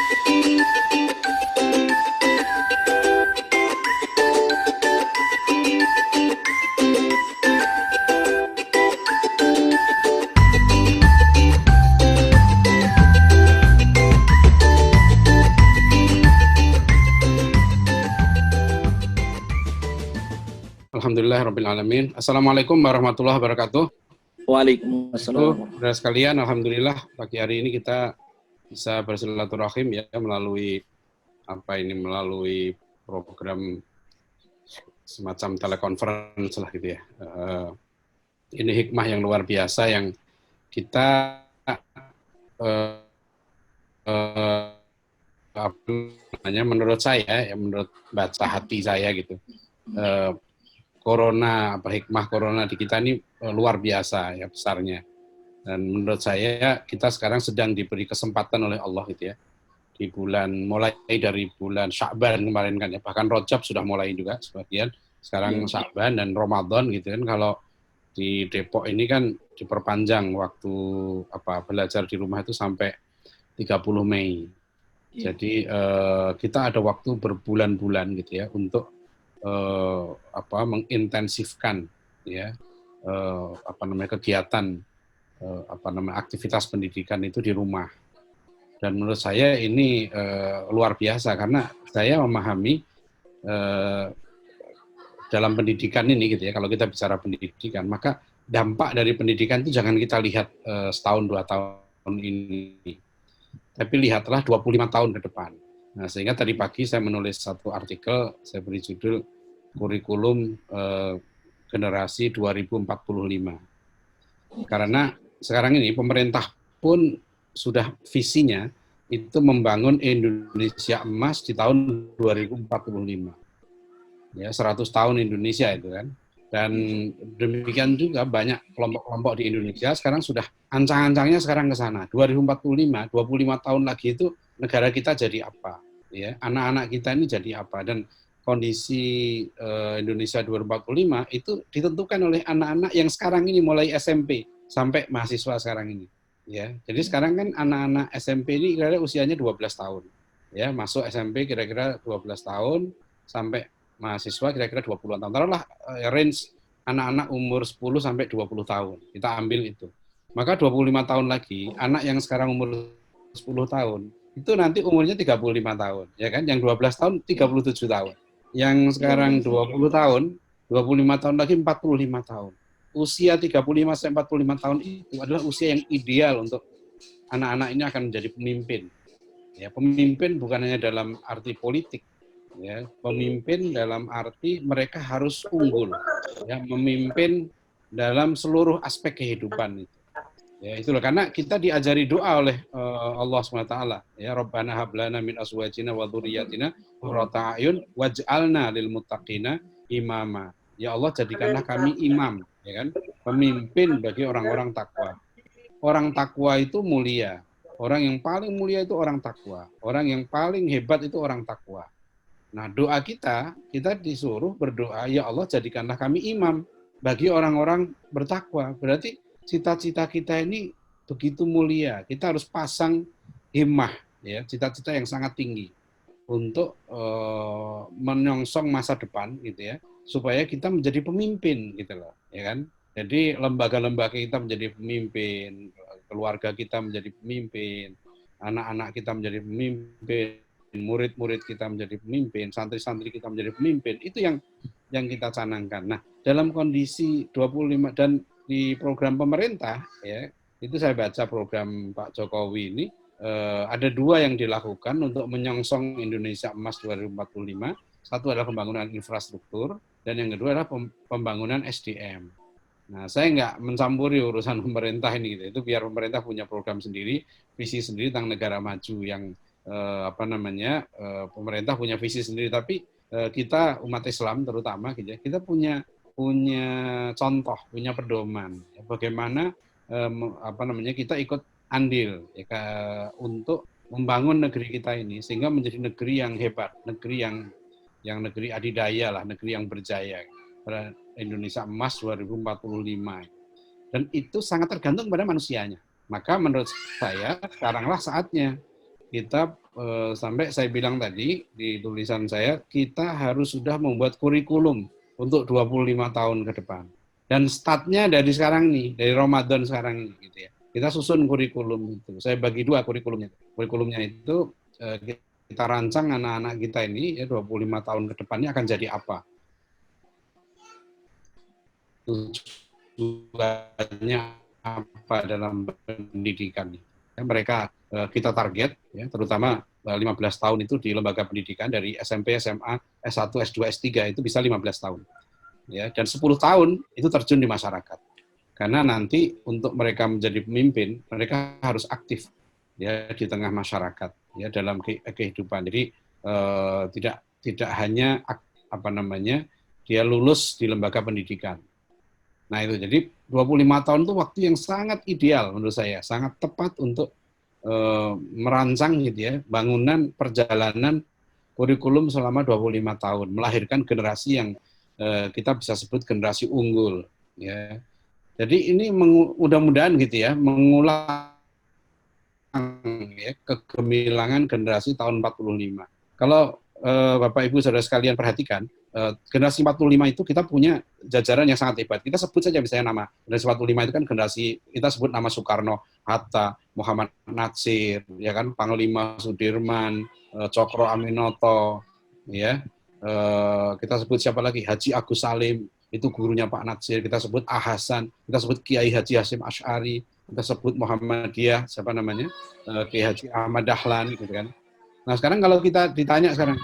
Alhamdulillahirrabbilalamin. Assalamualaikum warahmatullahi wabarakatuh. Waalaikumsalam. Saudara sekalian, alhamdulillah pagi hari ini kita bisa bersilaturahim ya melalui melalui program semacam telekonferensi lah gitu ya. Ini hikmah yang luar biasa yang kita menurut saya ya, menurut baca hati saya gitu. Hikmah corona di kita ini luar biasa ya besarnya. Dan menurut saya kita sekarang sedang diberi kesempatan oleh Allah gitu ya. Mulai dari bulan Sya'ban kemarin kan ya, bahkan Rajab sudah mulai juga sebagian. Sekarang Sya'ban dan Ramadan gitu kan, kalau di Depok ini kan diperpanjang waktu belajar di rumah itu sampai 30 Mei. Jadi kita ada waktu berbulan-bulan gitu ya untuk mengintensifkan ya kegiatan aktivitas pendidikan itu di rumah. Dan menurut saya ini luar biasa karena saya memahami dalam pendidikan ini gitu ya, kalau kita bicara pendidikan maka dampak dari pendidikan itu jangan kita lihat setahun 2 tahun ini, tapi lihatlah 25 tahun ke depan. Nah, sehingga tadi pagi saya menulis satu artikel, saya beri judul Kurikulum Generasi 2045. Karena sekarang ini pemerintah pun sudah visinya itu membangun Indonesia emas di tahun 2045. Ya, 100 tahun Indonesia itu kan. Dan demikian juga banyak kelompok-kelompok di Indonesia sekarang sudah ancang-ancangnya sekarang ke sana. 2045, 25 tahun lagi itu negara kita jadi apa? Ya, anak-anak kita ini jadi apa? Dan kondisi Indonesia 2045 itu ditentukan oleh anak-anak yang sekarang ini mulai SMP sampai mahasiswa sekarang ini. Ya, jadi sekarang kan anak-anak SMP ini kira-kira usianya 12 tahun. Ya, masuk SMP kira-kira 12 tahun sampai mahasiswa kira-kira 20-an tahun. Taruhlah range anak-anak umur 10 sampai 20 tahun. Kita ambil itu. Maka 25 tahun lagi, anak yang sekarang umur 10 tahun, itu nanti umurnya 35 tahun. Ya kan? Yang 12 tahun, 37 tahun. Yang sekarang 20 tahun, 25 tahun lagi 45 tahun. Usia 35 sampai 45 tahun itu adalah usia yang ideal untuk anak-anak ini akan menjadi pemimpin. Ya, pemimpin bukan hanya dalam arti politik, ya, pemimpin dalam arti mereka harus unggul, ya, memimpin dalam seluruh aspek kehidupan itu. Ya, itulah karena kita diajari doa oleh Allah SWT, ya, Rabbana hablana min azwajina wa dzurriyyatina qurrata a'yun waj'alna lil muttaqina imama. Ya Allah, jadikanlah kami imam, ya kan? Pemimpin bagi orang-orang takwa. Orang takwa itu mulia. Orang yang paling mulia itu orang takwa. Orang yang paling hebat itu orang takwa. Nah, doa kita disuruh berdoa, ya Allah jadikanlah kami imam bagi orang-orang bertakwa. Berarti cita-cita kita ini begitu mulia. Kita harus pasang himmah, ya, cita-cita yang sangat tinggi untuk menyongsong masa depan, gitu ya, supaya kita menjadi pemimpin, gitu loh, ya kan? Jadi lembaga-lembaga kita menjadi pemimpin, keluarga kita menjadi pemimpin, anak-anak kita menjadi pemimpin, murid-murid kita menjadi pemimpin, santri-santri kita menjadi pemimpin, itu yang kita canangkan. Nah, dalam kondisi 25 dan di program pemerintah, ya, itu saya baca program Pak Jokowi ini, ada 2 yang dilakukan untuk menyongsong Indonesia Emas 2045. Satu adalah pembangunan infrastruktur, dan yang kedua adalah pembangunan SDM. Nah, saya nggak mencampuri urusan pemerintah ini, gitu. Itu biar pemerintah punya program sendiri, visi sendiri tentang negara maju yang pemerintah punya visi sendiri, tapi kita umat Islam terutama gitu ya, kita punya contoh, punya pedoman ya, bagaimana kita ikut andil ya, untuk membangun negeri kita ini sehingga menjadi negeri yang hebat, negeri yang negeri adidaya lah, negeri yang berjaya, Indonesia Emas 2045. Dan itu sangat tergantung pada manusianya. Maka menurut saya sekaranglah saatnya kita sampai saya bilang tadi di tulisan saya, kita harus sudah membuat kurikulum untuk 25 tahun ke depan. Dan startnya dari sekarang nih, dari Ramadan sekarang ini, gitu ya. Kita susun kurikulum itu. Saya bagi dua kurikulumnya. Kurikulumnya itu kita rancang anak-anak kita ini ya 25 tahun ke depannya akan jadi apa. Tujuannya apa dalam pendidikan. Ya, mereka kita target, ya, terutama 15 tahun itu di lembaga pendidikan dari SMP, SMA, S1, S2, S3 itu bisa 15 tahun. Ya, dan 10 tahun itu terjun di masyarakat. Karena nanti untuk mereka menjadi pemimpin, mereka harus aktif ya di tengah masyarakat ya dalam kehidupan. Jadi tidak hanya apa namanya dia lulus di lembaga pendidikan. Nah itu jadi 25 tahun itu waktu yang sangat ideal menurut saya, sangat tepat untuk merancang gitu ya bangunan perjalanan kurikulum selama 25 tahun, melahirkan generasi yang kita bisa sebut generasi unggul ya. Jadi ini mudah-mudahan gitu ya mengulang ya, kegemilangan generasi tahun 45. Kalau Bapak Ibu Saudara sekalian perhatikan, generasi 45 itu kita punya jajaran yang sangat hebat. Kita sebut saja misalnya nama generasi 45 itu kan generasi kita sebut nama Soekarno, Hatta, Muhammad Natsir, ya kan Panglima Sudirman, Cokro Aminoto, ya. Kita sebut siapa lagi? Haji Agus Salim, itu gurunya Pak Natsir. Kita sebut Ahasan, kita sebut Kiai Haji Hasyim Asy'ari, kita sebut Muhammadiyah, siapa namanya? Kiai Haji Ahmad Dahlan, gitu kan. Nah sekarang kalau kita ditanya sekarang,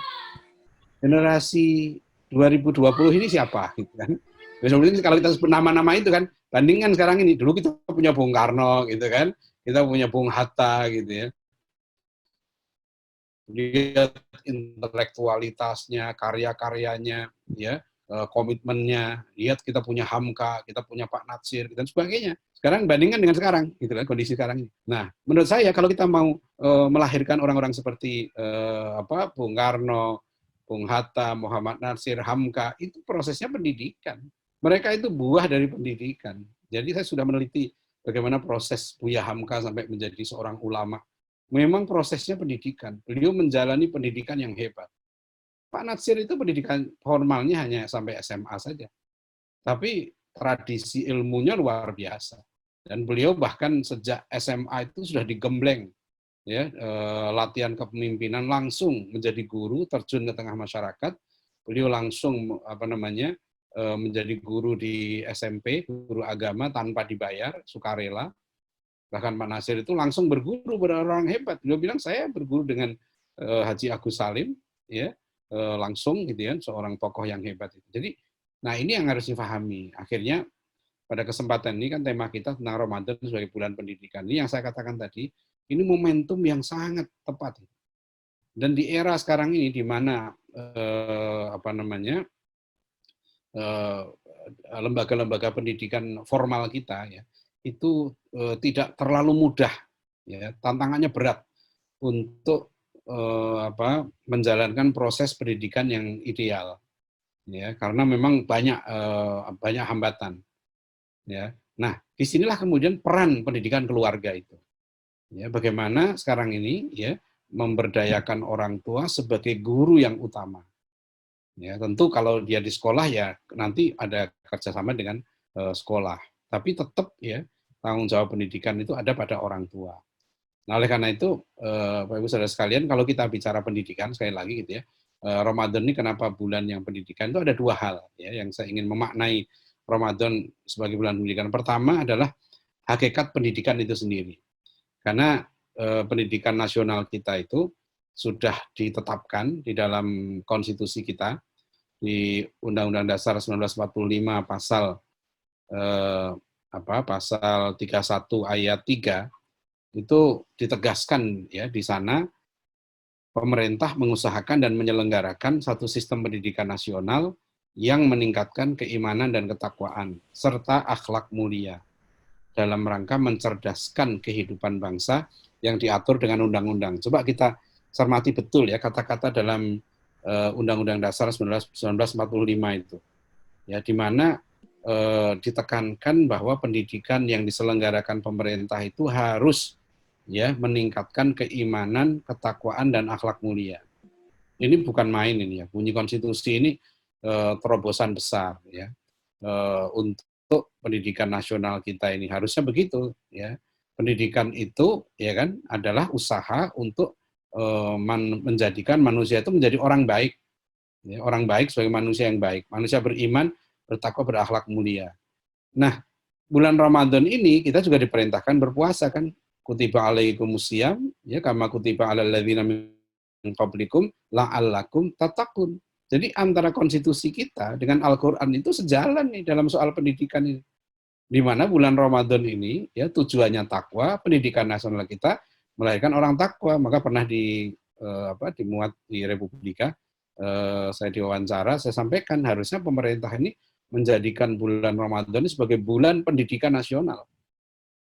generasi 2020 ini siapa? Gitu kan. Biasanya kalau kita sebut nama-nama itu kan, bandingkan sekarang ini, dulu kita punya Bung Karno, gitu kan, kita punya Bung Hatta, gitu ya. Lihat intelektualitasnya, karya-karyanya, ya, komitmennya. Lihat kita punya Hamka, kita punya Pak Natsir, dan sebagainya. Sekarang bandingkan dengan sekarang, gitu kan, kondisi sekarang ini. Nah, menurut saya kalau kita mau melahirkan orang-orang seperti Bung Karno, Bung Hatta, Muhammad Natsir, Hamka, itu prosesnya pendidikan. Mereka itu buah dari pendidikan. Jadi saya sudah meneliti bagaimana proses Buya Hamka sampai menjadi seorang ulama. Memang prosesnya pendidikan. Beliau menjalani pendidikan yang hebat. Pak Natsir itu pendidikan formalnya hanya sampai SMA saja. Tapi tradisi ilmunya luar biasa. Dan beliau bahkan sejak SMA itu sudah digembleng ya latihan kepemimpinan, langsung menjadi guru, terjun ke tengah masyarakat. Beliau langsung menjadi guru di SMP, guru agama tanpa dibayar, sukarela. Bahkan Pak Nasir itu langsung berguru pada orang hebat. Beliau bilang saya berguru dengan Haji Agus Salim, ya langsung gitu ya, seorang tokoh yang hebat. Jadi, nah ini yang harus difahami. Akhirnya pada kesempatan ini kan tema kita tentang Ramadan sebagai bulan pendidikan. Ini yang saya katakan tadi, ini momentum yang sangat tepat. Dan di era sekarang ini di mana lembaga-lembaga pendidikan formal kita ya itu tidak terlalu mudah, ya tantangannya berat untuk menjalankan proses pendidikan yang ideal, ya karena memang banyak hambatan, ya. Nah, disinilah kemudian peran pendidikan keluarga itu, ya bagaimana sekarang ini ya memberdayakan orang tua sebagai guru yang utama. Ya, tentu kalau dia di sekolah ya nanti ada kerjasama dengan sekolah. Tapi tetap ya tanggung jawab pendidikan itu ada pada orang tua. Nah oleh karena itu Bapak Ibu Saudara sekalian kalau kita bicara pendidikan sekali lagi gitu ya Ramadan ini kenapa bulan yang pendidikan itu ada dua hal ya yang saya ingin memaknai Ramadan sebagai bulan pendidikan. Pertama adalah hakikat pendidikan itu sendiri. Karena pendidikan nasional kita itu sudah ditetapkan di dalam konstitusi kita di Undang-Undang Dasar 1945 pasal pasal 31 ayat 3 itu ditegaskan ya di sana pemerintah mengusahakan dan menyelenggarakan satu sistem pendidikan nasional yang meningkatkan keimanan dan ketakwaan serta akhlak mulia dalam rangka mencerdaskan kehidupan bangsa yang diatur dengan undang-undang. Coba kita cermati betul ya kata-kata dalam Undang-Undang Dasar 1945 itu. Ya, di mana ditekankan bahwa pendidikan yang diselenggarakan pemerintah itu harus ya, meningkatkan keimanan, ketakwaan dan akhlak mulia. Ini bukan main ini ya, bunyi konstitusi ini terobosan besar ya untuk pendidikan nasional kita ini, harusnya begitu ya. Pendidikan itu ya kan adalah usaha untuk menjadikan manusia itu menjadi orang baik, ya, orang baik sebagai manusia yang baik, manusia beriman, bertakwa, berakhlak mulia. Nah, bulan Ramadan ini kita juga diperintahkan berpuasa kan, kutiba alaikumusiyam, ya kama kutiba alal ladzina min qablikum la'allakum tattaqun. Jadi antara konstitusi kita dengan Al-Qur'an itu sejalan nih dalam soal pendidikan ini. Di mana bulan Ramadan ini ya tujuannya takwa, pendidikan nasional kita melahirkan orang takwa. Maka pernah dimuat di Republika, saya diwawancara, saya sampaikan harusnya pemerintah ini menjadikan bulan Ramadan ini sebagai bulan pendidikan nasional.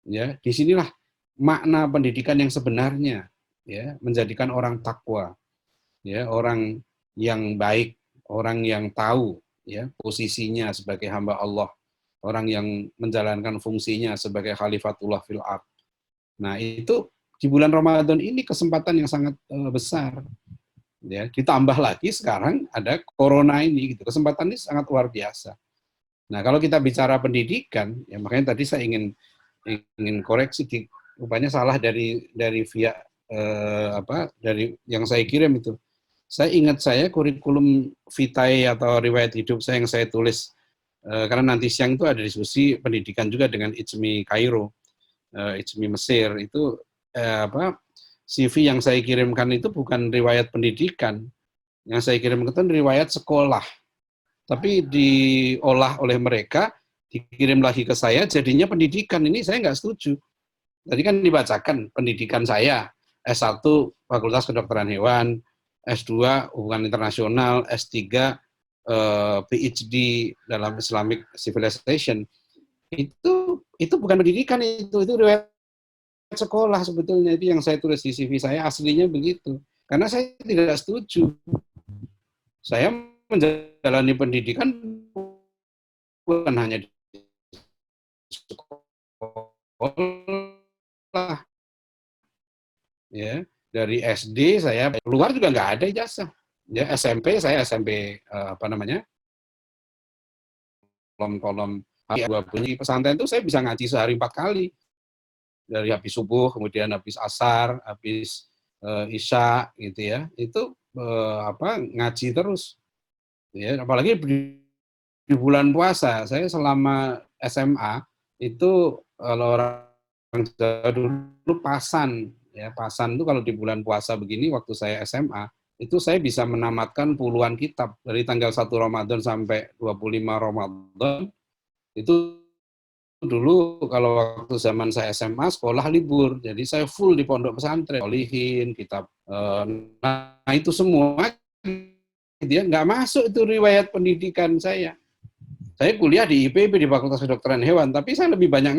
Ya, disinilah makna pendidikan yang sebenarnya, ya, menjadikan orang takwa, ya, orang yang baik, orang yang tahu, ya, posisinya sebagai hamba Allah, orang yang menjalankan fungsinya sebagai khalifatullah fil ard. Nah, itu di bulan Ramadan ini kesempatan yang sangat besar. Ya, ditambah lagi sekarang ada corona ini, gitu. Kesempatan ini sangat luar biasa. Nah, kalau kita bicara pendidikan, ya makanya tadi saya ingin koreksi, rupanya salah dari via dari yang saya kirim itu. Saya ingat kurikulum vitae atau riwayat hidup saya yang saya tulis, karena nanti siang itu ada diskusi pendidikan juga dengan IJMI Kairo, IJMI Mesir itu CV yang saya kirimkan itu bukan riwayat pendidikan, yang saya kirimkan itu riwayat sekolah. Tapi diolah oleh mereka, dikirim lagi ke saya, jadinya pendidikan. Ini saya nggak setuju. Tadi kan dibacakan pendidikan saya, S1 Fakultas Kedokteran Hewan, S2 Hubungan Internasional, S3 PhD dalam Islamic Civilization. Itu bukan pendidikan, itu riwayat sekolah sebetulnya. Itu yang saya tulis di CV saya, aslinya begitu. Karena saya tidak setuju. Saya menjalani pendidikan bukan hanya di sekolah, ya, dari SD saya keluar juga nggak ada ijazah, ya. SMP saya kolom bunyi pesantren itu saya bisa ngaji sehari 4 kali, dari habis subuh, kemudian habis asar, habis isya, gitu ya. Itu ngaji terus, ya. Apalagi di bulan puasa, saya selama SMA itu kalau orang Jawa dulu pasan, ya, pasan itu kalau di bulan puasa begini waktu saya SMA, itu saya bisa menamatkan puluhan kitab dari tanggal 1 Ramadan sampai 25 Ramadan. Itu dulu kalau waktu zaman saya SMA sekolah libur, jadi saya full di pondok pesantren, olihin, kitab. Nah, itu semua dia nggak masuk itu riwayat pendidikan saya. Saya kuliah di IPB, di Fakultas Kedokteran Hewan, tapi saya lebih banyak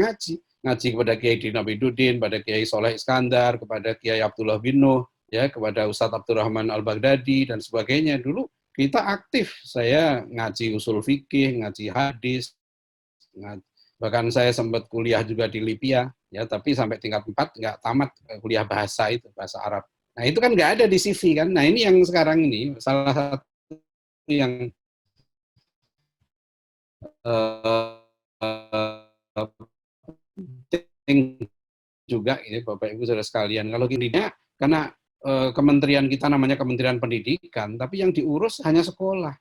ngaji kepada Kiai Din Abidudin, pada Kiai Soleh Iskandar, kepada Kiai Abdullah bin Nuh, ya, kepada Ustadz Abdurrahman Al-Baghdadi dan sebagainya. Dulu kita aktif, saya ngaji usul fikih, ngaji hadis, bahkan saya sempat kuliah juga di Libya, ya, tapi sampai tingkat 4 nggak tamat kuliah bahasa Arab. Nah, itu kan nggak ada di CV kan. Nah, ini yang sekarang ini salah satu yang penting juga ini Bapak Ibu Saudara sekalian. Kalau gininya karena kementerian kita namanya Kementerian Pendidikan, tapi yang diurus hanya sekolah.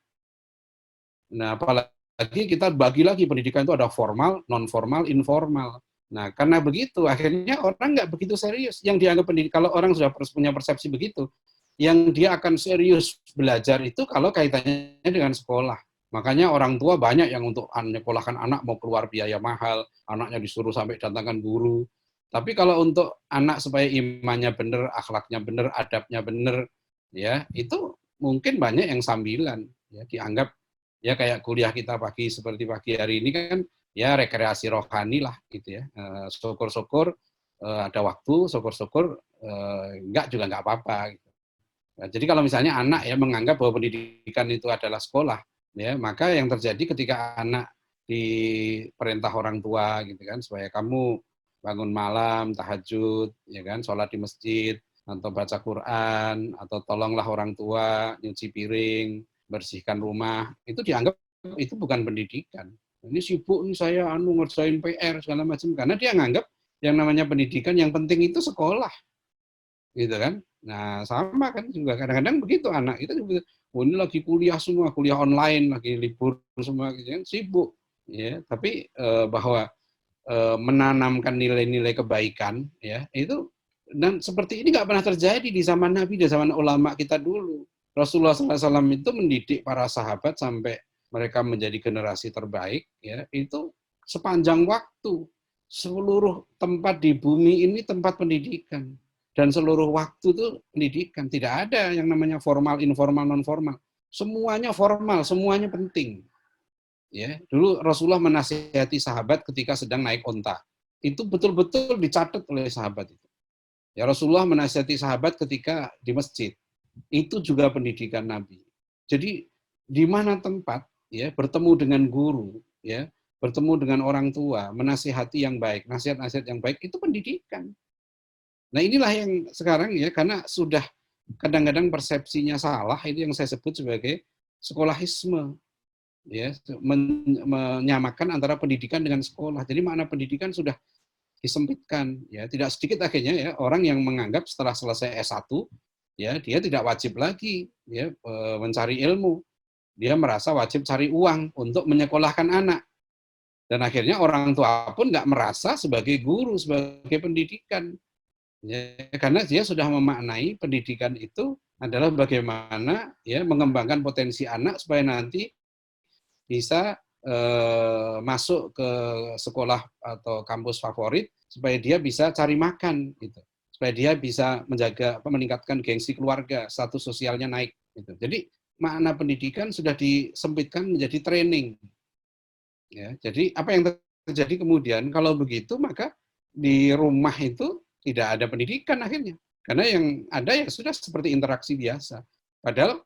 Nah, apalagi kita bagi lagi pendidikan itu ada formal, non formal, informal. Nah, karena begitu akhirnya orang nggak begitu serius. Yang dianggap pendidikan, kalau orang sudah punya persepsi begitu, yang dia akan serius belajar itu kalau kaitannya dengan sekolah. Makanya orang tua banyak yang untuk menyekolahkan anak mau keluar biaya mahal, anaknya disuruh sampai datangkan guru. Tapi kalau untuk anak supaya imannya benar, akhlaknya benar, adabnya benar, ya itu mungkin banyak yang sambilan, ya dianggap ya kayak kuliah kita seperti pagi hari ini kan ya rekreasi rohani lah gitu ya. Syukur-syukur ada waktu, syukur-syukur enggak juga enggak apa-apa gitu. Nah, jadi kalau misalnya anak ya menganggap bahwa pendidikan itu adalah sekolah, ya maka yang terjadi ketika anak diperintah orang tua gitu kan supaya kamu bangun malam, tahajud, ya kan, sholat di masjid, atau baca Quran, atau tolonglah orang tua, nyuci piring, bersihkan rumah, itu dianggap itu bukan pendidikan. Ini sibuk nih saya ngerjain PR segala macam, karena dia nganggap yang namanya pendidikan yang penting itu sekolah, gitu kan. Nah sama kan juga kadang-kadang begitu anak itu juga, oh, ini lagi kuliah semua, kuliah online, lagi libur semua, gitu kan, sibuk, ya. Tapi bahwa menanamkan nilai-nilai kebaikan, ya itu, dan seperti ini nggak pernah terjadi di zaman Nabi, di zaman ulama kita dulu. Rasulullah SAW itu mendidik para sahabat sampai mereka menjadi generasi terbaik, ya itu sepanjang waktu. Seluruh tempat di bumi ini tempat pendidikan, dan seluruh waktu itu pendidikan. Tidak ada yang namanya formal, informal, non formal. Semuanya formal, semuanya penting. Ya, dulu Rasulullah menasihati sahabat ketika sedang naik onta. Itu betul-betul dicatat oleh sahabat itu. Ya, Rasulullah menasihati sahabat ketika di masjid. Itu juga pendidikan Nabi. Jadi di mana tempat, ya, bertemu dengan guru, ya, bertemu dengan orang tua, menasihati yang baik, nasihat-nasihat yang baik, itu pendidikan. Nah, inilah yang sekarang, ya, karena sudah kadang-kadang persepsinya salah, itu yang saya sebut sebagai sekolahisme, ya, menyamakan antara pendidikan dengan sekolah. Jadi makna pendidikan sudah disempitkan, ya. Tidak sedikit akhirnya, ya, orang yang menganggap setelah selesai S1, ya, dia tidak wajib lagi, ya, mencari ilmu. Dia merasa wajib cari uang untuk menyekolahkan anak. Dan akhirnya orang tua pun nggak merasa sebagai guru, sebagai pendidikan. Ya, karena dia sudah memaknai pendidikan itu adalah bagaimana, ya, mengembangkan potensi anak supaya nanti bisa masuk ke sekolah atau kampus favorit, supaya dia bisa cari makan, gitu. Supaya dia bisa menjaga, meningkatkan gengsi keluarga, status sosialnya naik, gitu. Jadi makna pendidikan sudah disempitkan menjadi training. Ya, jadi apa yang terjadi kemudian kalau begitu, maka di rumah itu tidak ada pendidikan akhirnya, karena yang ada ya sudah seperti interaksi biasa. Padahal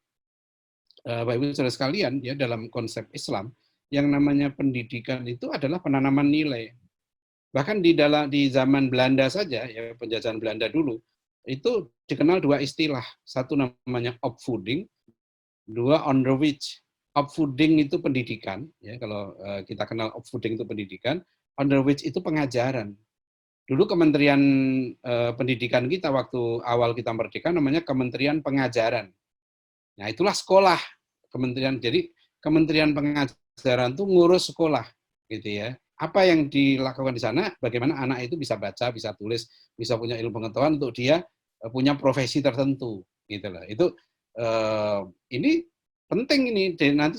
Bapak Ibu Saudara sekalian, ya, dalam konsep Islam, yang namanya pendidikan itu adalah penanaman nilai. Bahkan di zaman Belanda saja, ya, penjajahan Belanda dulu, itu dikenal dua istilah. Satu namanya opvoeding, dua onderwijs. Opvoeding itu pendidikan, ya, kalau kita kenal opvoeding itu pendidikan, onderwijs itu pengajaran. Dulu Kementerian Pendidikan kita waktu awal kita merdeka namanya Kementerian Pengajaran. Nah, itulah sekolah. Kementerian, jadi Kementerian Pengajaran itu ngurus sekolah, gitu ya. Apa yang dilakukan di sana, bagaimana anak itu bisa baca, bisa tulis, bisa punya ilmu pengetahuan untuk dia punya profesi tertentu, gitu loh. Itu ini penting ini, nanti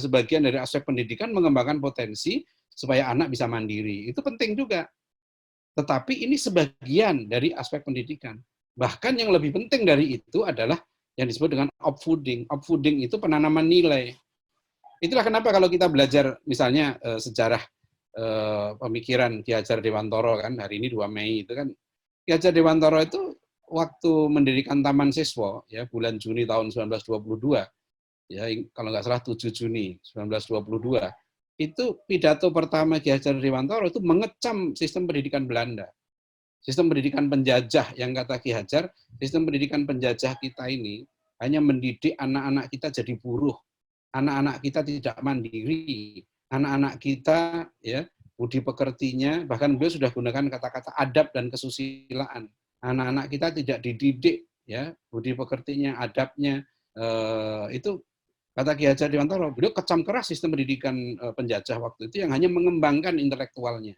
sebagian dari aspek pendidikan mengembangkan potensi supaya anak bisa mandiri. Itu penting juga. Tetapi ini sebagian dari aspek pendidikan. Bahkan yang lebih penting dari itu adalah yang disebut dengan opvoeding. Opvoeding itu penanaman nilai. Itulah kenapa kalau kita belajar misalnya sejarah pemikiran Ki Hajar Dewantoro, kan hari ini 2 Mei itu kan, Ki Hajar Dewantoro itu waktu mendirikan Taman Siswa, ya, bulan Juni tahun 1922, ya, kalau nggak salah 7 Juni 1922, itu pidato pertama Ki Hajar Dewantoro itu mengecam sistem pendidikan Belanda. Sistem pendidikan penjajah, yang kata Ki Hajar, sistem pendidikan penjajah kita ini hanya mendidik anak-anak kita jadi buruh, anak-anak kita tidak mandiri, anak-anak kita, ya, budi pekertinya, bahkan beliau sudah gunakan kata-kata adab dan kesusilaan. Anak-anak kita tidak dididik, ya, budi pekertinya, adabnya, itu kata Ki Hajar Dewantoro. Beliau kecam keras sistem pendidikan penjajah waktu itu yang hanya mengembangkan intelektualnya,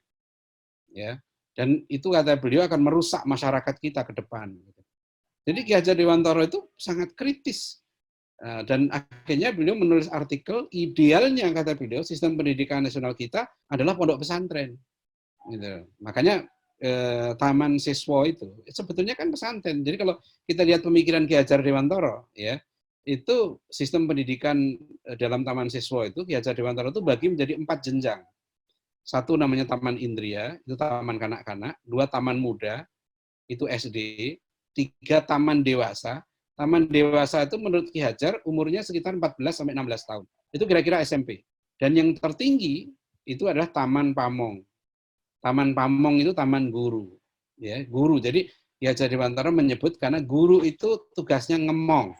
ya. Dan itu kata beliau akan merusak masyarakat kita ke depan. Jadi Ki Hajar Dewantoro itu sangat kritis. Dan akhirnya beliau menulis artikel, idealnya kata beliau sistem pendidikan nasional kita adalah pondok pesantren. Gitu. Makanya Taman Siswa itu sebetulnya kan pesantren. Jadi kalau kita lihat pemikiran Ki Hajar Dewantoro, ya, itu sistem pendidikan dalam Taman Siswa itu Ki Hajar Dewantoro itu bagi menjadi 4 jenjang. Satu namanya Taman Indria, itu taman kanak-kanak. 2 taman muda, itu SD. 3 taman dewasa. Taman dewasa itu menurut Ki Hajar umurnya sekitar 14 sampai 16 tahun. Itu kira-kira SMP. Dan yang tertinggi itu adalah Taman Pamong. Taman Pamong itu taman guru, ya guru. Jadi Ki Hajar Dewantara menyebut karena guru itu tugasnya ngemong.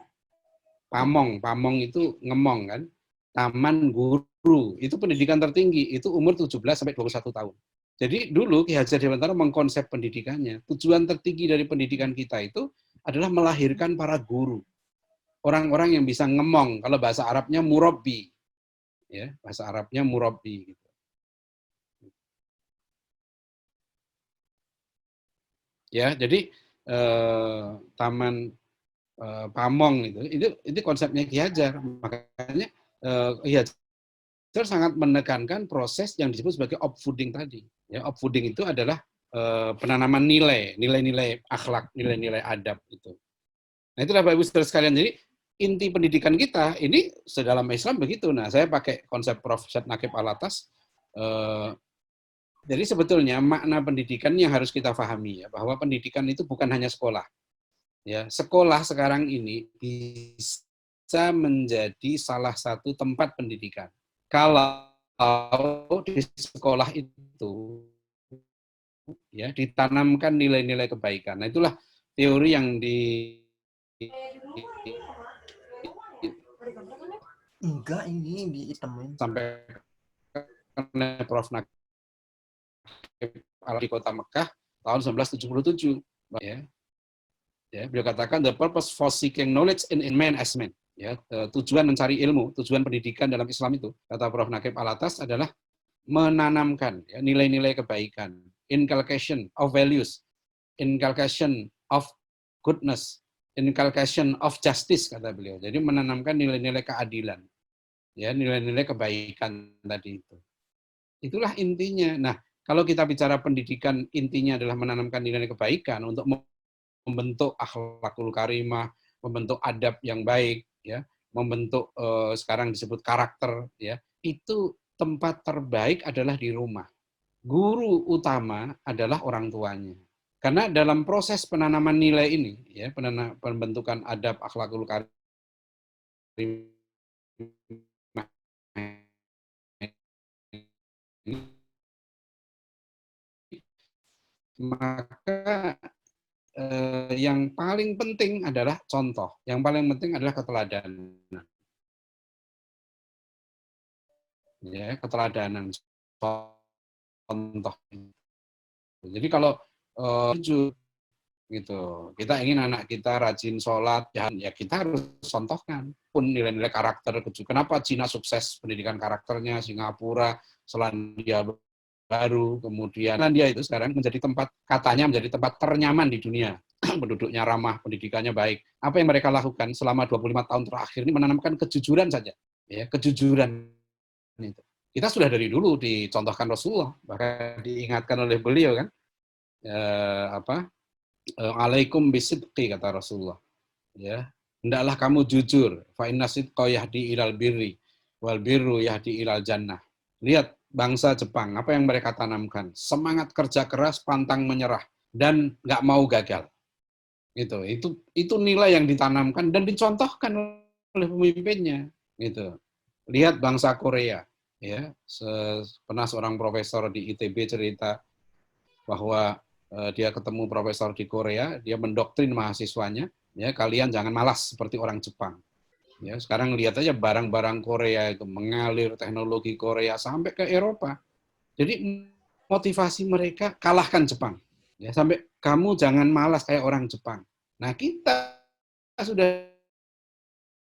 Pamong itu ngemong kan. Taman guru itu pendidikan tertinggi, itu umur 17 sampai 21 tahun. Jadi dulu Ki Hajar Dewantara mengkonsep pendidikannya, tujuan tertinggi dari pendidikan kita itu adalah melahirkan para guru. Orang-orang yang bisa ngemong, kalau bahasa Arabnya murabbi. Ya, bahasa Arabnya murabbi gitu. Ya, jadi Taman Pamong itu konsepnya Ki Hajar. Makanya Ki Hajar sangat menekankan proses yang disebut sebagai upfooding tadi. Ya, upfooding itu adalah penanaman nilai-nilai akhlak, nilai-nilai adab itu. Nah, itulah Bapak Ibu Saudara sekalian. Jadi inti pendidikan kita ini sedalam Islam begitu. Nah, saya pakai konsep Prof. Syed Naqib Alatas. Jadi sebetulnya makna pendidikan yang harus kita pahami ya, bahwa pendidikan itu bukan hanya sekolah. Ya, sekolah sekarang ini bisa menjadi salah satu tempat pendidikan. Kalau di sekolah itu ya ditanamkan nilai-nilai kebaikan. Nah, itulah teori yang Enggak, ini ditemuin. sampai Prof. Naqib di Kota Mekah tahun 1977 ya. Ya, beliau katakan the purpose for seeking knowledge in man as man. Ya, tujuan mencari ilmu, tujuan pendidikan dalam Islam itu, kata Prof. Naqib Alatas adalah menanamkan ya, nilai-nilai kebaikan, inculcation of values, inculcation of goodness, inculcation of justice kata beliau. Jadi menanamkan nilai-nilai keadilan, ya nilai-nilai kebaikan tadi itu. Itulah intinya. Nah, kalau kita bicara pendidikan, intinya adalah menanamkan nilai kebaikan untuk membentuk akhlakul karimah, membentuk adab yang baik, ya, membentuk sekarang disebut karakter, ya. Itu tempat terbaik adalah di rumah. Guru utama adalah orang tuanya. Karena dalam proses penanaman nilai ini, ya, pembentukan adab akhlakul karimah, maka yang paling penting adalah contoh. Yang paling penting adalah keteladanan. Ya, keteladanan contoh. Jadi kalau gitu, kita ingin anak kita rajin sholat, ya kita harus contohkan pun nilai-nilai karakter. Kenapa Cina sukses pendidikan karakternya, Singapura, Selandia Baru, kemudian Selandia itu sekarang menjadi tempat, katanya menjadi tempat ternyaman di dunia. Penduduknya ramah, pendidikannya baik. Apa yang mereka lakukan selama 25 tahun terakhir ini menanamkan kejujuran saja. Ya, kejujuran itu. Kita sudah dari dulu dicontohkan Rasulullah, bahkan diingatkan oleh beliau kan. Alaikum bisidqi kata Rasulullah. Ya, hendaklah kamu jujur. Fa inna sidqa yahdi ilal birri wal birru yahdi ilal jannah. Lihat bangsa Jepang, apa yang mereka tanamkan? Semangat kerja keras, pantang menyerah, dan nggak mau gagal. Itu nilai yang ditanamkan dan dicontohkan oleh pemimpinnya. Gitu. Lihat bangsa Korea, ya, pernah seorang profesor di ITB cerita bahwa dia ketemu profesor di Korea, dia mendoktrin mahasiswanya, ya kalian jangan malas seperti orang Jepang. Ya, sekarang lihat aja barang-barang Korea itu mengalir, teknologi Korea sampai ke Eropa. Jadi motivasi mereka kalahkan Jepang. Ya, sampai kamu jangan malas kayak orang Jepang. Nah, kita sudah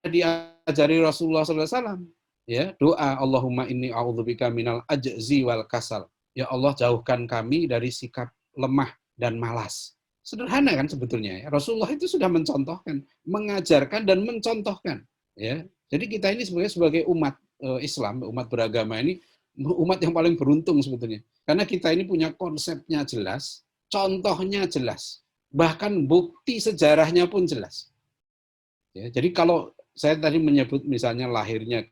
diajari Rasulullah SAW. Ya, doa Allahumma inni a'udzubika minal ajzi wal kasal. Ya Allah, jauhkan kami dari sikap lemah dan malas. Sederhana kan sebetulnya. Rasulullah itu sudah mencontohkan, mengajarkan dan mencontohkan. Ya, jadi kita ini sebagai umat Islam, umat beragama ini, umat yang paling beruntung sebetulnya. Karena kita ini punya konsepnya jelas, contohnya jelas, bahkan bukti sejarahnya pun jelas. Ya, jadi kalau saya tadi menyebut misalnya lahirnya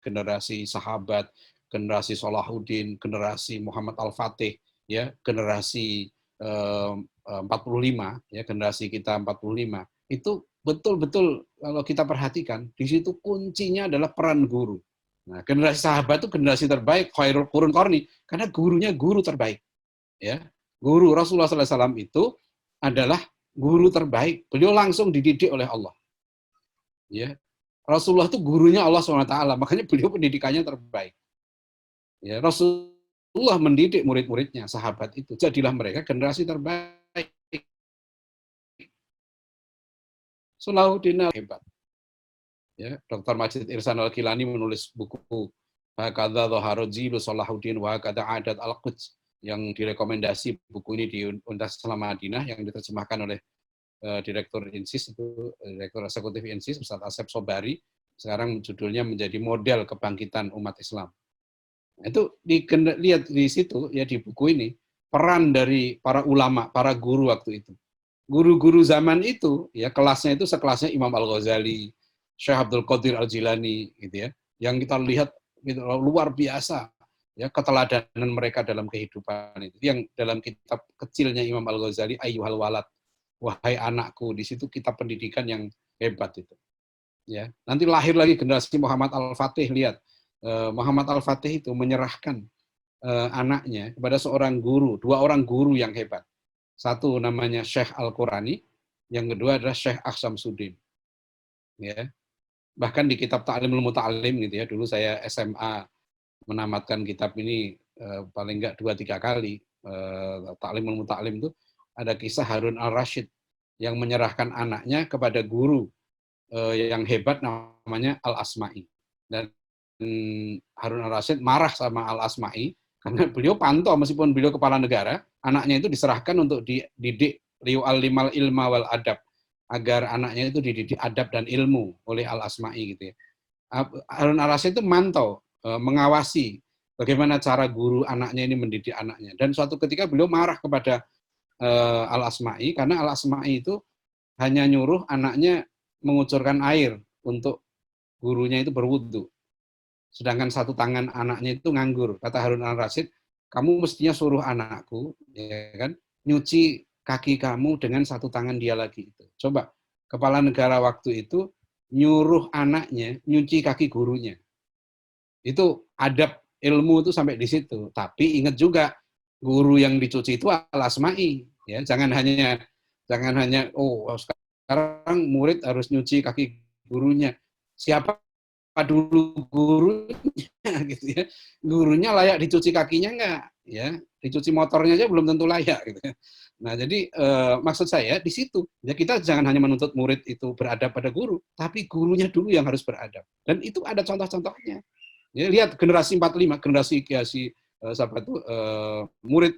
generasi sahabat, generasi Salahuddin, generasi Muhammad Al-Fatih, ya, generasi 45, ya, generasi kita 45, itu betul-betul kalau kita perhatikan, di situ kuncinya adalah peran guru. Nah, generasi sahabat itu generasi terbaik, khairul qurun qarni, karena gurunya guru terbaik. Ya, guru Rasulullah SAW itu adalah guru terbaik. Beliau langsung dididik oleh Allah. Ya, Rasulullah itu gurunya Allah SWT, makanya beliau pendidikannya terbaik. Ya, Rasulullah mendidik murid-muridnya, sahabat itu. Jadilah mereka generasi terbaik. Salahuddin hebat. Ya, Dr. Majid Irsan Al-Kilani menulis buku Hakadha Dhaharu Jilu Salahuddin wa Hakadha Adat Al-Quds yang direkomendasi buku ini di Universitas Islam Madinah yang diterjemahkan oleh Direktur INSIS itu Direktur Eksekutif INSIS Ustaz Asep Sobari. Sekarang judulnya menjadi model kebangkitan umat Islam. Itu lihat di situ ya di buku ini peran dari para ulama, para guru waktu itu. Guru-guru zaman itu ya kelasnya itu sekelasnya Imam Al-Ghazali, Syekh Abdul Qadir Al-Jilani gitu ya. Yang kita lihat gitu, luar biasa ya keteladanan mereka dalam kehidupan itu. Yang dalam kitab kecilnya Imam Al-Ghazali Ayyuhal Walad, wahai anakku, di situ kitab pendidikan yang hebat itu. Ya, nanti lahir lagi generasi Muhammad Al-Fatih, lihat. Muhammad Al-Fatih itu menyerahkan anaknya kepada seorang guru, dua orang guru yang hebat. Satu namanya Syekh Al-Qurani, yang kedua adalah Syekh Ahsamsuddin. Ya. Bahkan di kitab Ta'limul Muta'alim gitu ya, dulu saya SMA menamatkan kitab ini paling enggak 2-3 kali. Ta'limul Muta'alim itu ada kisah Harun Al-Rashid yang menyerahkan anaknya kepada guru yang hebat namanya Al-Asma'i. Dan Harun Al-Rashid marah sama Al-Asma'i karena beliau pantau meskipun beliau kepala negara, anaknya itu diserahkan untuk dididik liu'allimal ilma wal adab, agar anaknya itu dididik adab dan ilmu oleh Al-Asma'i gitu ya. Harun Al-Rashid itu mantau, mengawasi bagaimana cara guru anaknya ini mendidik anaknya. Dan suatu ketika beliau marah kepada Al-Asma'i karena Al-Asma'i itu hanya nyuruh anaknya mengucurkan air untuk gurunya itu berwudu. Sedangkan satu tangan anaknya itu nganggur. Kata Harun Al-Rashid, kamu mestinya suruh anakku, ya kan, nyuci kaki kamu dengan satu tangan dia lagi. Coba, kepala negara waktu itu nyuruh anaknya nyuci kaki gurunya. Itu adab ilmu itu sampai di situ. Tapi ingat juga, guru yang dicuci itu Al-Asma'i. Ya, jangan hanya sekarang murid harus nyuci kaki gurunya. Siapa dulu gurunya gitu ya. Gurunya layak dicuci kakinya enggak ya, dicuci motornya aja belum tentu layak gitu ya. Nah, jadi maksud saya di situ ya, kita jangan hanya menuntut murid itu beradab pada guru, tapi gurunya dulu yang harus beradab. Dan itu ada contoh-contohnya. Ya, lihat generasi 45, generasi kiasi siapa itu murid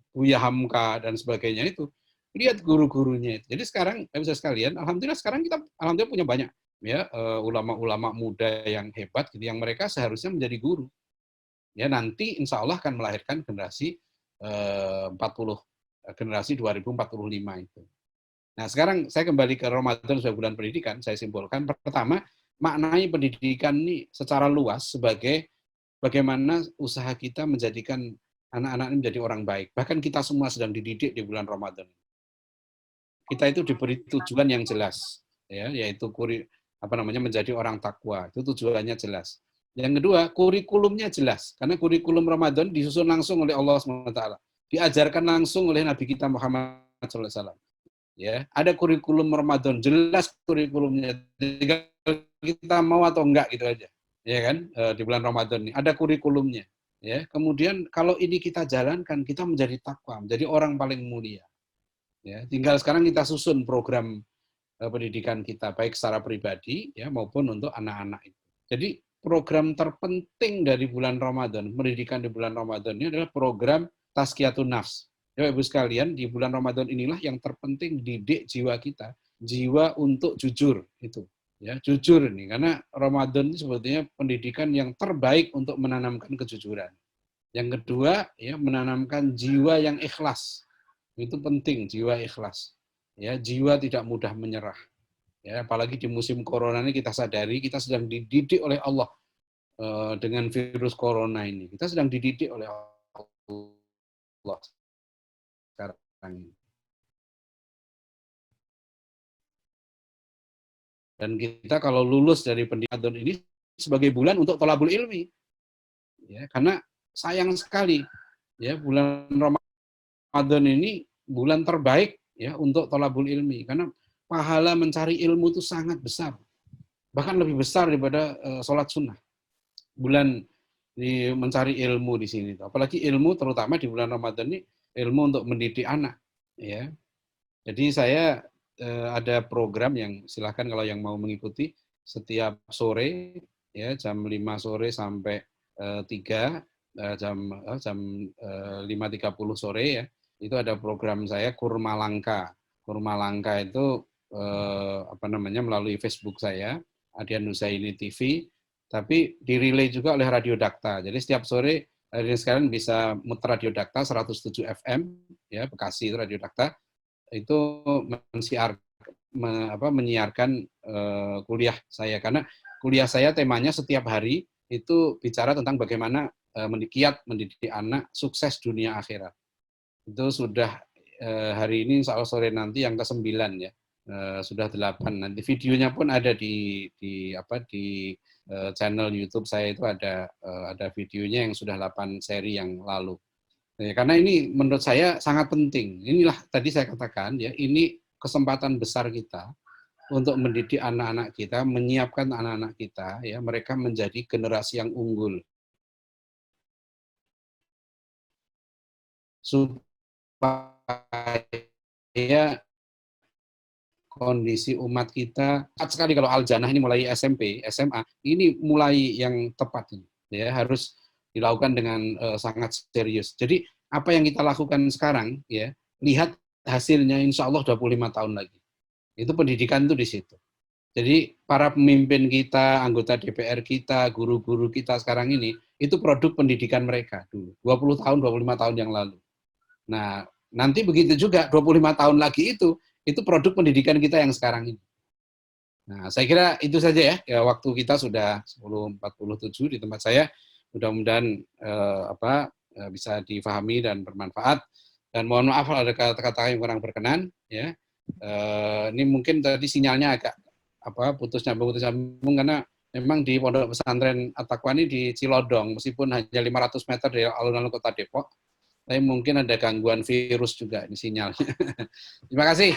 Buya Hamka dan sebagainya itu. Lihat guru-gurunya itu. Jadi sekarang bisa sekalian, alhamdulillah sekarang kita punya banyak ya ulama-ulama muda yang hebat gitu, yang mereka seharusnya menjadi guru. Ya, nanti insya Allah akan melahirkan generasi 40 generasi 2045 itu. Nah, sekarang saya kembali ke Ramadan sebagai bulan pendidikan, saya simpulkan pertama, maknai pendidikan ini secara luas sebagai bagaimana usaha kita menjadikan anak-anak ini menjadi orang baik. Bahkan kita semua sedang dididik di bulan Ramadan. Kita itu diberi tujuan yang jelas, ya, yaitu menjadi orang takwa. Itu tujuannya jelas. Yang kedua, kurikulumnya jelas, karena kurikulum Ramadan disusun langsung oleh Allah SWT, diajarkan langsung oleh Nabi kita Muhammad SAW. Ya, ada kurikulum Ramadan, jelas kurikulumnya. Tinggal kita mau atau enggak gitu aja, ya kan? Di bulan Ramadan ini ada kurikulumnya. Ya, kemudian kalau ini kita jalankan, kita menjadi takwa, menjadi orang paling mulia. Ya, tinggal sekarang kita susun program pendidikan kita baik secara pribadi ya maupun untuk anak-anak itu. Jadi program terpenting dari bulan Ramadan, pendidikan di bulan Ramadan ini adalah program Tazkiyatun Nafs. Ya, Ibu sekalian, di bulan Ramadan inilah yang terpenting didik jiwa kita, jiwa untuk jujur itu. Ya, jujur ini karena Ramadan ini sebetulnya pendidikan yang terbaik untuk menanamkan kejujuran. Yang kedua, ya, menanamkan jiwa yang ikhlas. Itu penting, jiwa ikhlas. Ya, jiwa tidak mudah menyerah. Ya, apalagi di musim corona ini kita sadari kita sedang dididik oleh Allah dengan virus corona ini. Kita sedang dididik oleh Allah sekarang ini. Dan kita kalau lulus dari pendidikan ini sebagai bulan untuk thalabul ilmi. Ya, karena sayang sekali ya bulan Ramadan ini bulan terbaik ya untuk thalabul ilmi, karena pahala mencari ilmu itu sangat besar. Bahkan lebih besar daripada sholat sunnah. Bulan mencari ilmu di sini. Apalagi ilmu terutama di bulan Ramadan ini ilmu untuk mendidik anak. Ya. Jadi saya ada program yang silahkan kalau yang mau mengikuti setiap sore ya jam 5 sore sampai 3 jam 5.30 sore ya. Itu ada program saya Kurma Langka. Kurma Langka itu melalui Facebook saya, Adian Nusaini TV, tapi dirilai juga oleh Radio Dakta. Jadi setiap sore sekalian bisa muter Radio Dakta 107 FM ya, Bekasi itu Radio Dakta itu menyiarkan kuliah saya, karena kuliah saya temanya setiap hari itu bicara tentang bagaimana kiat mendidik anak sukses dunia akhirat. Itu sudah hari ini insya Allah sore nanti yang ke-9 ya. Sudah 8 nanti videonya pun ada di channel YouTube saya, itu ada videonya yang sudah 8 seri yang lalu. Karena ini menurut saya sangat penting. Inilah tadi saya katakan ya, ini kesempatan besar kita untuk mendidik anak-anak kita, menyiapkan anak-anak kita ya, mereka menjadi generasi yang unggul. Supaya kondisi umat kita, tepat sekali kalau Al-Jannah ini mulai SMP, SMA, ini mulai yang tepat ini. Ya, harus dilakukan dengan sangat serius. Jadi apa yang kita lakukan sekarang ya, lihat hasilnya insya Allah 25 tahun lagi. Itu pendidikan itu di situ. Jadi para pemimpin kita, anggota DPR kita, guru-guru kita sekarang ini, itu produk pendidikan mereka dulu, 20 tahun, 25 tahun yang lalu. Nah, nanti begitu juga 25 tahun lagi itu produk pendidikan kita yang sekarang ini. Nah, saya kira itu saja ya, waktu kita sudah 10.47 di tempat saya. Mudah-mudahan bisa difahami dan bermanfaat. Dan mohon maaf kalau ada kata-kata yang kurang berkenan ya. Ini mungkin tadi sinyalnya agak putus nyambung karena memang di Pondok Pesantren At-Taqwa ini di Cilodong, meskipun hanya 500 meter dari alun-alun Kota Depok, tapi mungkin ada gangguan virus juga ini sinyalnya. Terima kasih.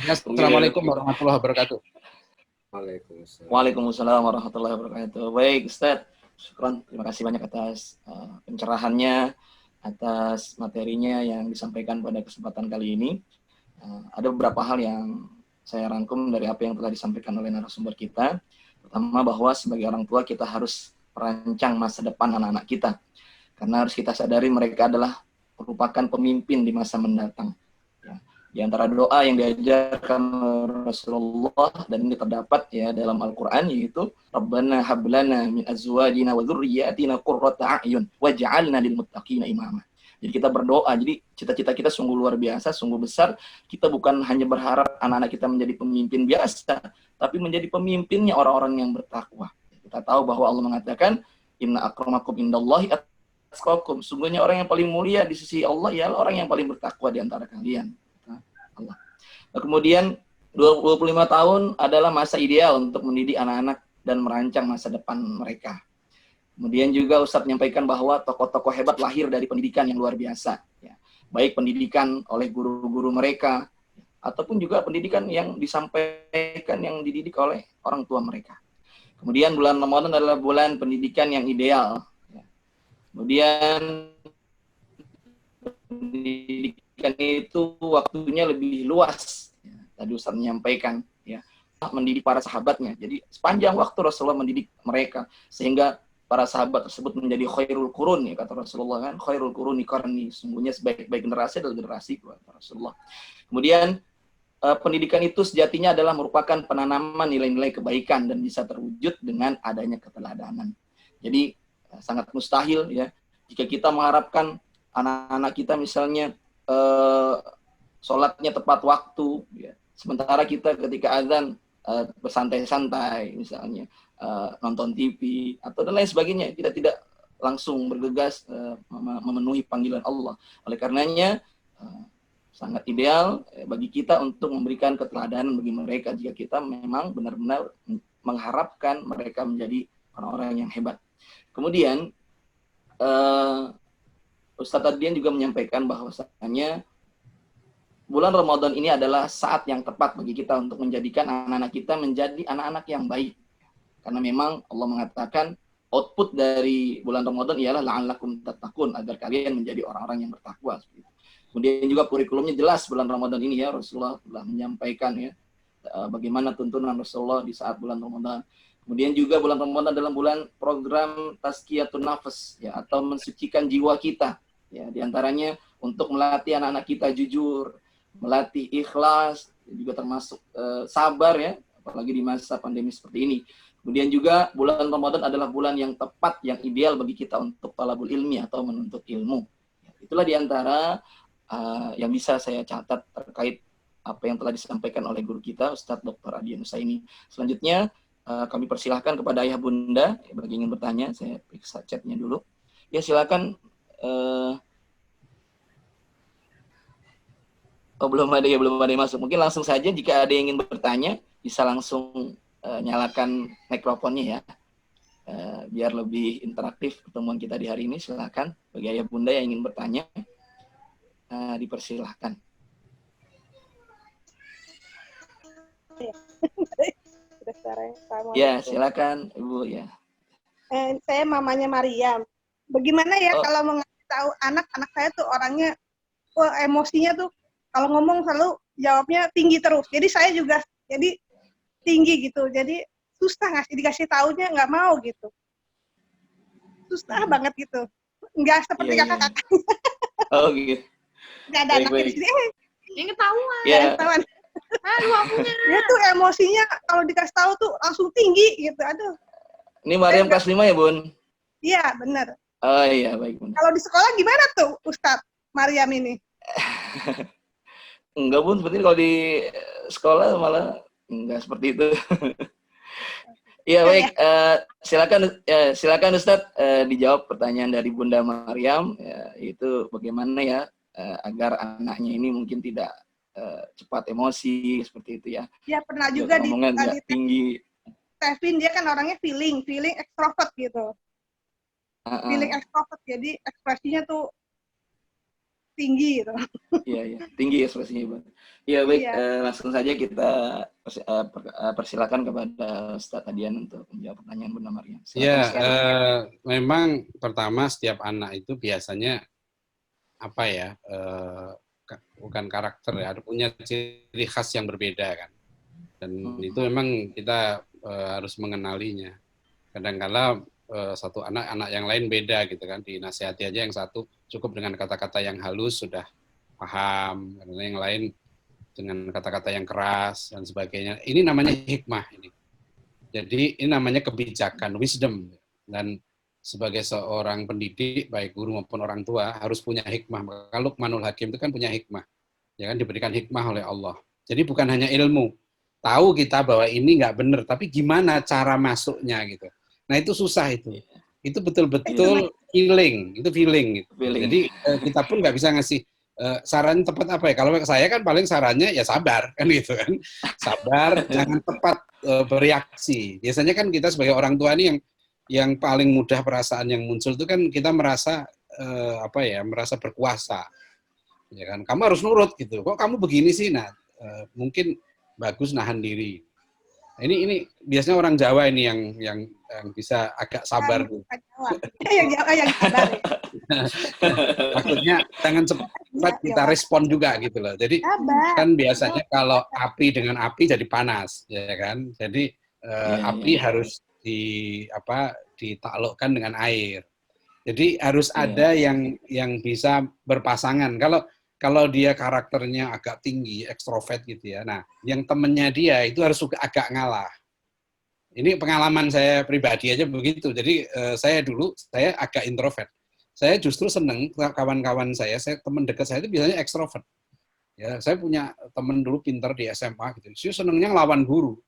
Assalamualaikum warahmatullahi wabarakatuh. Waalaikumsalam warahmatullahi wabarakatuh. Baik, Ustaz. Syukran. Terima kasih banyak atas pencerahannya, atas materinya yang disampaikan pada kesempatan kali ini. Ada beberapa hal yang saya rangkum dari apa yang telah disampaikan oleh narasumber kita. Pertama, bahwa sebagai orang tua kita harus merancang masa depan anak-anak kita. Karena harus kita sadari mereka adalah merupakan pemimpin di masa mendatang. Ya. Di antara doa yang diajarkan Rasulullah, dan ini terdapat ya dalam Al-Quran, yaitu Rabbana hablana min azwajina wa dzurriyyatina qurrata a'yun waj'alna lil muttaqina imama. Jadi kita berdoa, jadi cita-cita kita sungguh luar biasa, sungguh besar. Kita bukan hanya berharap anak-anak kita menjadi pemimpin biasa, tapi menjadi pemimpinnya orang-orang yang bertakwa. Kita tahu bahwa Allah mengatakan, inna akramakum indallahi atqakum. Sungguhnya orang yang paling mulia di sisi Allah ialah orang yang paling bertakwa di antara kalian. Allah. Nah, kemudian 25 tahun adalah masa ideal untuk mendidik anak-anak dan merancang masa depan mereka. Kemudian juga Ustadz menyampaikan bahwa tokoh-tokoh hebat lahir dari pendidikan yang luar biasa. Ya. Baik pendidikan oleh guru-guru mereka, ataupun juga pendidikan yang disampaikan, yang dididik oleh orang tua mereka. Kemudian bulan Ramadan adalah bulan pendidikan yang ideal. Ya. Kemudian pendidikan itu waktunya lebih luas. Ya. Tadi Ustadz menyampaikan, ya, mendidik para sahabatnya. Jadi sepanjang waktu Rasulullah mendidik mereka, sehingga para sahabat tersebut menjadi khairul qurun, ya kata Rasulullah kan, khairul quruni qarni, sungguhnya sebaik-baik generasi adalah generasi kata Rasulullah. Kemudian pendidikan itu sejatinya adalah merupakan penanaman nilai-nilai kebaikan dan bisa terwujud dengan adanya keteladanan. Jadi sangat mustahil ya jika kita mengharapkan anak-anak kita misalnya sholatnya tepat waktu, ya. Sementara kita ketika azan bersantai-santai misalnya, nonton TV atau dan lain sebagainya, kita tidak langsung bergegas memenuhi panggilan Allah. Oleh karenanya sangat ideal bagi kita untuk memberikan keteladanan bagi mereka jika kita memang benar-benar mengharapkan mereka menjadi orang-orang yang hebat. Kemudian Ustadz Adrian juga menyampaikan bahwasanya bulan Ramadan ini adalah saat yang tepat bagi kita untuk menjadikan anak-anak kita menjadi anak-anak yang baik. Karena memang Allah mengatakan output dari bulan Ramadan ialah la'allakum tattaqun, agar kalian menjadi orang-orang yang bertakwa. Kemudian juga kurikulumnya jelas bulan Ramadan ini ya, Rasulullah telah menyampaikan ya bagaimana tuntunan Rasulullah di saat bulan Ramadan. Kemudian juga bulan Ramadan adalah bulan program tazkiyatun nafas ya, atau mensucikan jiwa kita ya, diantaranya untuk melatih anak-anak kita jujur, melatih ikhlas, juga termasuk sabar ya, apalagi di masa pandemi seperti ini. Kemudian juga bulan Ramadan adalah bulan yang tepat, yang ideal bagi kita untuk talabul ilmi atau menuntut ilmu. Itulah diantara yang bisa saya catat terkait apa yang telah disampaikan oleh guru kita, Ustadz Dr. Adrian Nusaini. Selanjutnya kami persilahkan kepada ayah bunda bagi ingin bertanya. Saya periksa chatnya dulu. Ya silakan. Belum ada yang masuk. Mungkin langsung saja jika ada yang ingin bertanya bisa langsung nyalakan mikrofonnya ya. Biar lebih interaktif pertemuan kita di hari ini. Silakan bagi ayah bunda yang ingin bertanya dipersilahkan. Ya, silakan Ibu ya. Saya mamanya Mariam. Bagaimana ya kalau mengasih tahu anak saya tuh orangnya emosinya tuh kalau ngomong selalu jawabnya tinggi terus. Jadi saya juga jadi tinggi gitu. Jadi susah dikasih taunya nggak mau gitu. Susah banget gitu. Nggak seperti kakak-kakaknya. Oh gitu. Nggak ada anak di sini. Ini ketahuan. Ya. Ketahuan. Aduh, akunya. Dia tuh emosinya kalau dikasih tahu tuh langsung tinggi gitu. Aduh. Ini Mariam kelas 5 ya, Bun? Iya, benar. Oh iya, baik, Bun. Kalau di sekolah gimana tuh Ustadz Mariam ini? Enggak, Bun. Seperti kalau di sekolah malah enggak seperti itu. Iya, baik. Silakan Ustadz dijawab pertanyaan dari Bunda Mariam. Ya, itu bagaimana ya agar anaknya ini mungkin tidak cepat emosi seperti itu ya. Ya pernah juga di tinggi. Tevin dia kan orangnya feeling extrovert gitu. Feeling extrovert, jadi ekspresinya tuh tinggi gitu. Iya, tinggi ekspresinya, Bang. Iya, baik. Langsung saja kita persilakan kepada Ustadz Adrian untuk menjawab pertanyaan Bunda Mariam. Iya, memang pertama setiap anak itu biasanya apa ya? Bukan karakter ya, punya ciri khas yang berbeda kan. Dan itu memang kita harus mengenalinya. Kadang-kala satu anak yang lain beda gitu kan, dinasihati aja yang satu cukup dengan kata-kata yang halus sudah paham, karena yang lain dengan kata-kata yang keras dan sebagainya. Ini namanya hikmah ini. Jadi ini namanya kebijakan, wisdom. Dan sebagai seorang pendidik, baik guru maupun orang tua, harus punya hikmah. Kalau Luqmanul Hakim itu kan punya hikmah. Ya kan, diberikan hikmah oleh Allah. Jadi bukan hanya ilmu. Tahu kita bahwa ini nggak benar, tapi gimana cara masuknya gitu. Nah itu susah itu. Itu betul-betul feeling. Gitu. Jadi kita pun nggak bisa ngasih saran tepat apa ya. Kalau saya kan paling sarannya ya sabar kan gitu kan. Sabar, jangan tepat bereaksi. Biasanya kan kita sebagai orang tua ini yang paling mudah perasaan yang muncul itu kan kita merasa merasa berkuasa. Ya kan, kamu harus nurut gitu. Kok kamu begini sih? Nah, mungkin bagus nahan diri. Ini biasanya orang Jawa ini yang bisa agak sabar. Yang sabar. Maksudnya jangan cepat kita respon juga gitu loh. Jadi kan biasanya kalau api dengan api jadi panas, ya kan. Jadi api harus ditaklukkan dengan air. Jadi harus ada yang bisa berpasangan. Kalau dia karakternya agak tinggi, ekstrovert gitu ya. Nah, yang temennya dia itu harus agak ngalah. Ini pengalaman saya pribadi aja begitu. Jadi saya agak introvert. Saya justru seneng kawan-kawan saya teman dekat saya itu biasanya ekstrovert. Ya, saya punya teman dulu pintar di SMA gitu. Dia senengnya ngelawan guru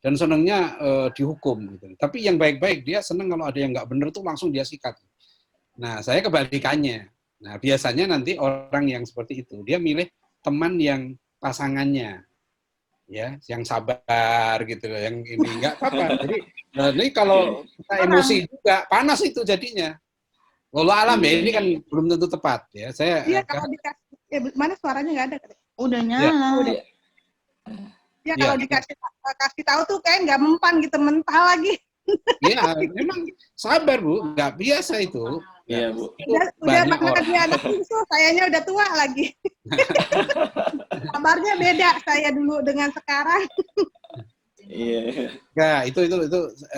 dan senengnya dihukum gitu. Tapi yang baik-baik dia seneng kalau ada yang nggak bener tuh langsung dia sikat. Nah, saya kebalikannya. Nah, biasanya nanti orang yang seperti itu, dia milih teman yang pasangannya. ya, yang sabar gitu loh, yang ini nggak apa-apa. Jadi ini kalau kita emosi juga panas itu jadinya. Walau alam ya, ini kan belum tentu tepat ya. Saya Iya, kalau dikasih mana suaranya nggak ada. Udah Ya. nyala. Iya. Ya kalau dikasih tahu tuh kayak nggak mempan gitu, mental lagi. ya memang sabar Bu, nggak biasa itu. Iya, Bu. Udah banyak mana orang. dia anak susu, sayanya udah tua lagi. Kabarnya beda saya dulu dengan sekarang. Iya. Nggak, itu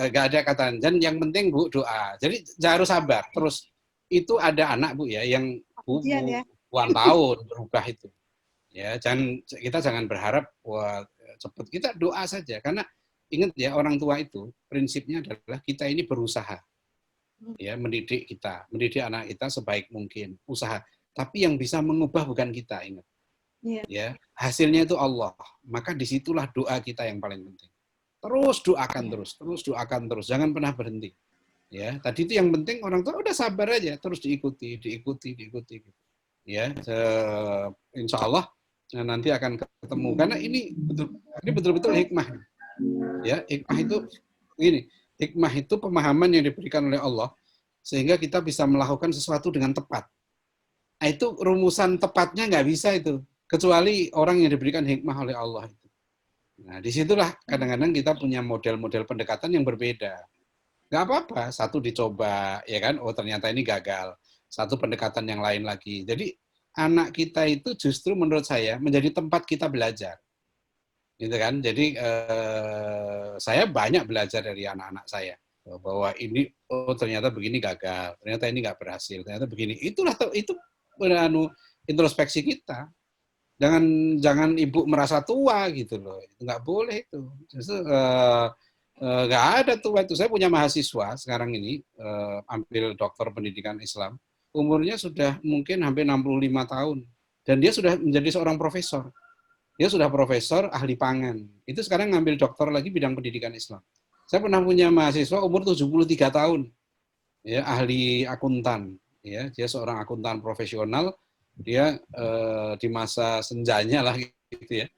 nggak ada kata. Dan yang penting Bu doa. Jadi harus sabar. Terus itu ada anak Bu ya yang Ujian ya. puluhan tahun berubah itu. Ya, kita jangan berharap wah cepat. Kita doa saja karena ingat ya, orang tua itu prinsipnya adalah kita ini berusaha. Ya, mendidik anak kita sebaik mungkin, usaha. Tapi yang bisa mengubah bukan kita, ingat. Iya. Ya, hasilnya itu Allah. Maka disitulah doa kita yang paling penting. Terus doakan terus, jangan pernah berhenti. Ya, tadi itu yang penting orang tua udah sabar aja, terus diikuti. Ya, insya Allah nanti akan ketemu. Karena ini betul-betul hikmah. Ya, hikmah itu pemahaman yang diberikan oleh Allah sehingga kita bisa melakukan sesuatu dengan tepat. Nah, itu rumusan tepatnya nggak bisa itu kecuali orang yang diberikan hikmah oleh Allah itu. Nah, disitulah kadang-kadang kita punya model-model pendekatan yang berbeda. Nggak apa-apa, satu dicoba, ya kan? Oh ternyata ini gagal. Satu pendekatan yang lain lagi. Jadi anak kita itu justru menurut saya menjadi tempat kita belajar. Gitu kan. Jadi saya banyak belajar dari anak-anak saya bahwa ini ternyata begini gagal, ternyata ini nggak berhasil, ternyata begini. Itu introspeksi kita. Jangan ibu merasa tua gitu loh. Itu nggak boleh itu. Justru nggak ada tua itu. Saya punya mahasiswa sekarang ini ambil doktor pendidikan Islam. Umurnya sudah mungkin hampir 65 tahun dan dia sudah menjadi seorang profesor. Dia sudah profesor ahli pangan. Itu sekarang ngambil doktor lagi bidang pendidikan Islam. Saya pernah punya mahasiswa umur 73 tahun. Ya, ahli akuntan. Ya, dia seorang akuntan profesional. Dia di masa senjanya lah gitu ya.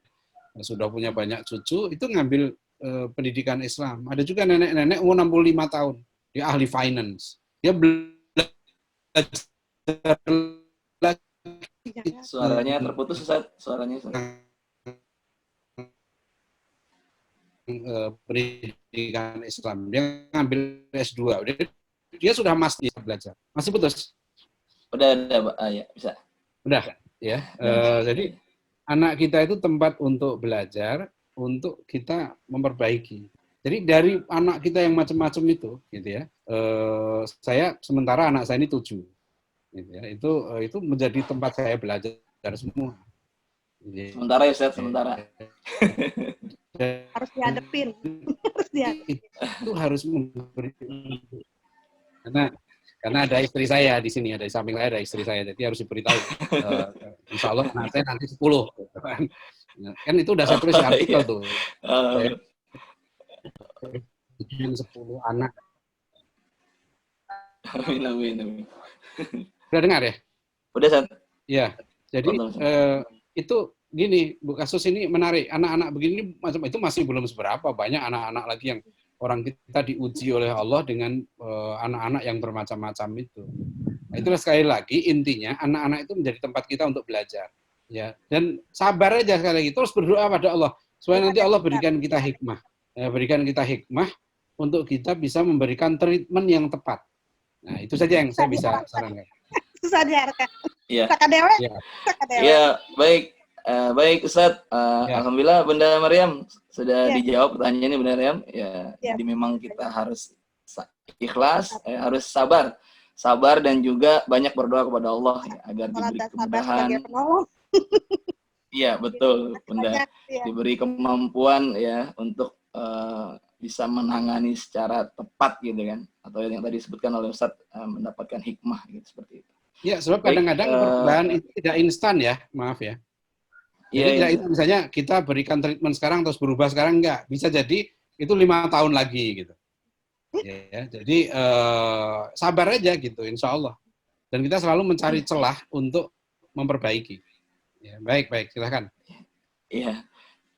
Sudah punya banyak cucu, itu ngambil pendidikan Islam. Ada juga nenek-nenek umur 65 tahun. Dia ahli finance. Dia belajar Suaranya terputus, Ustaz. Suaranya. Pendidikan Islam. Dia ngambil S2. Dia sudah master belajar. Masih putus? Udah, ya, bisa. Udah, ya. Jadi anak kita itu tempat untuk belajar, untuk kita memperbaiki. Jadi dari anak kita yang macam-macam itu, gitu ya. Sementara anak saya ini 7. Gitu ya. Itu menjadi tempat saya belajar semua. Sementara ya, Ustaz, sementara. Harus dihadepin. Itu harus memberi. Karena ada istri saya di sini, ada di samping saya ada istri saya, jadi harus diberitahu. Insya Allah anak saya nanti 10. Kan itu udah saya tulis di artikel tuh. 10 anak. Amin. Udah dengar ya? Udah, Ustaz. Iya. Jadi itu gini, Bu, kasus ini menarik. Anak-anak begini macam itu masih belum seberapa, banyak anak-anak lagi yang orang kita diuji oleh Allah dengan anak-anak yang bermacam-macam itu. Nah, itulah sekali lagi intinya anak-anak itu menjadi tempat kita untuk belajar, ya. Dan sabar aja sekali lagi, terus berdoa pada Allah supaya nanti Allah berikan kita hikmah, untuk kita bisa memberikan treatment yang tepat. Nah, itu saja yang saya bisa sarankan. Susah diarahkan. Iya. Sakadewa. Iya, baik. Baik Ustadz, Alhamdulillah Bunda Maryam sudah dijawab pertanyaannya Bunda Maryam. Ya, jadi memang kita harus ikhlas, harus sabar dan juga banyak berdoa kepada Allah ya, agar diberi kemudahan. Iya betul, Bunda, diberi kemampuan ya untuk bisa menangani secara tepat gitu kan, atau yang tadi disebutkan oleh Ustadz mendapatkan hikmah gitu seperti itu. Ya, sebab kadang-kadang perubahan itu tidak instan ya, maaf ya. Jadi itu misalnya kita berikan treatment sekarang terus berubah sekarang enggak, bisa jadi itu 5 tahun lagi gitu. Ya, jadi sabar aja gitu, insya Allah. Dan kita selalu mencari celah untuk memperbaiki. Ya, baik, silakan. Iya,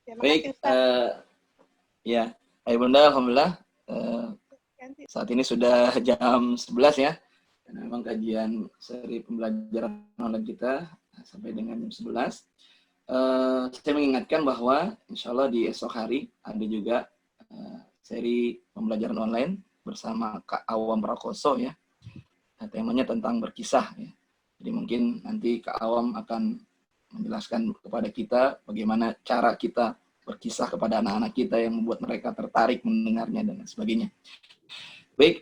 Terima Baik, kasih, Ustaz. ya, Ayah Bunda, alhamdulillah saat ini sudah jam 11 ya. Dan memang kajian seri pembelajaran online kita sampai dengan jam 11. Saya mengingatkan bahwa insya Allah di esok hari ada juga seri pembelajaran online bersama Kak Awam Prakoso ya. Nah, temanya tentang berkisah ya. Jadi mungkin nanti Kak Awam akan menjelaskan kepada kita bagaimana cara kita berkisah kepada anak-anak kita yang membuat mereka tertarik mendengarnya dan sebagainya. Baik,